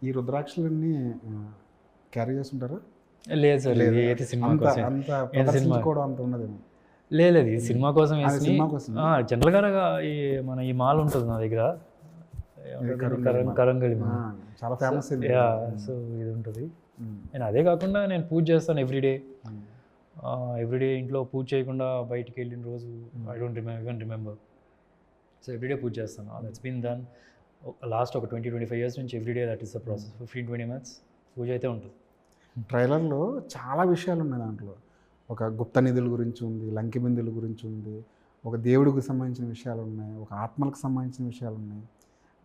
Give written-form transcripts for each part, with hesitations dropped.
ఈ రుద్రాక్షలన్నీ క్యారీ చేస్తుంటారా? లేదు సార్, ఇది లేదా? అయితే సినిమా అంత కోసం. అంత ఏది సినిమా? ప్రదర్శించుకోవడం అంత ఉన్నదేమో. లేదు, ఇది సినిమా కోసం అది వేసి సినిమా కోసం. జనరల్గా ఈ మన ఈ మాల్ ఉంటుంది నా దగ్గర, కరంగళి ఆ, మాల్. చాలా ఫేమస్ ఇది. యా, సో ఇది ఉంటుంది. నేను అదే కాకుండా నేను పూజ చేస్తాను ఎవ్రీడే. ఎవ్రీడే ఇంట్లో పూజ చేయకుండా బయటికి వెళ్ళిన రోజు I don't remember. So everyday పూజ చేస్తాను. దట్స్ బీన్ డన్ లాస్ట్ ఒక 20-25 ఇయర్స్ నుంచి. Everyday that is the process. 15-20 minutes పూజ అయితే ఉంటుంది. ట్రైలర్లో చాలా విషయాలు ఉన్నాయి దాంట్లో. ఒక గుప్త నిధుల గురించి ఉంది, లంకి బిందుల గురించి ఉంది, ఒక దేవుడికి సంబంధించిన విషయాలు ఉన్నాయి, ఒక ఆత్మలకు సంబంధించిన విషయాలు ఉన్నాయి.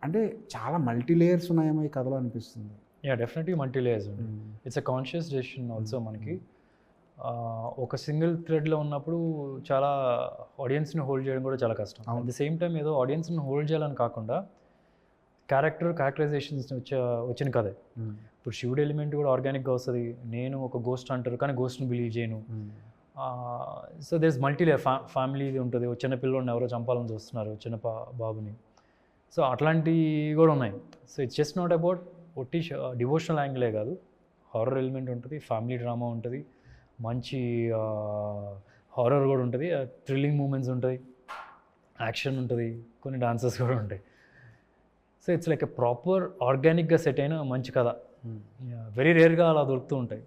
అంటే చాలా మల్టీ లేయర్స్ ఉన్నాయేమో ఈ కథలో అనిపిస్తుంది. యా, డెఫినెట్లీ మల్టీ లేయర్స్ ఉంది. It's a conscious decision also మనకి. ఒక సింగిల్ థ్రెడ్లో ఉన్నప్పుడు చాలా ఆడియన్స్ని హోల్డ్ చేయడం కూడా చాలా కష్టం. అట్ ద సేమ్ టైం ఏదో ఆడియన్స్ని హోల్డ్ చేయాలని కాకుండా క్యారెక్టరైజేషన్స్ వచ్చిన కథే. ఇప్పుడు శివుడు ఎలిమెంట్ కూడా ఆర్గానిక్గా వస్తుంది. నేను ఒక గోస్ట్ అంటారు కానీ గోస్ట్ని బిలీవ్ చేయను. So there is multi layer. Family ఉంటుంది. చిన్న పిల్లోడిని ఎవరో చంపాలని చూస్తున్నారు, చిన్న బాబుని. సో అట్లాంటివి కూడా ఉన్నాయి. So it's just not about ఒట్టి డివోషనల్ యాంగిలే కాదు, హారర్ ఎలిమెంట్ ఉంటుంది, ఫ్యామిలీ డ్రామా ఉంటుంది, మంచి హారర్ కూడా ఉంటుంది, థ్రిల్లింగ్ మూమెంట్స్ ఉంటుంది, యాక్షన్ ఉంటుంది, కొన్ని డాన్సెస్ కూడా ఉంటాయి. So it's like a proper ఆర్గానిక్గా సెట్ అయిన మంచి కథ. వెరీ రేర్గా అలా దొరుకుతూ ఉంటాయి.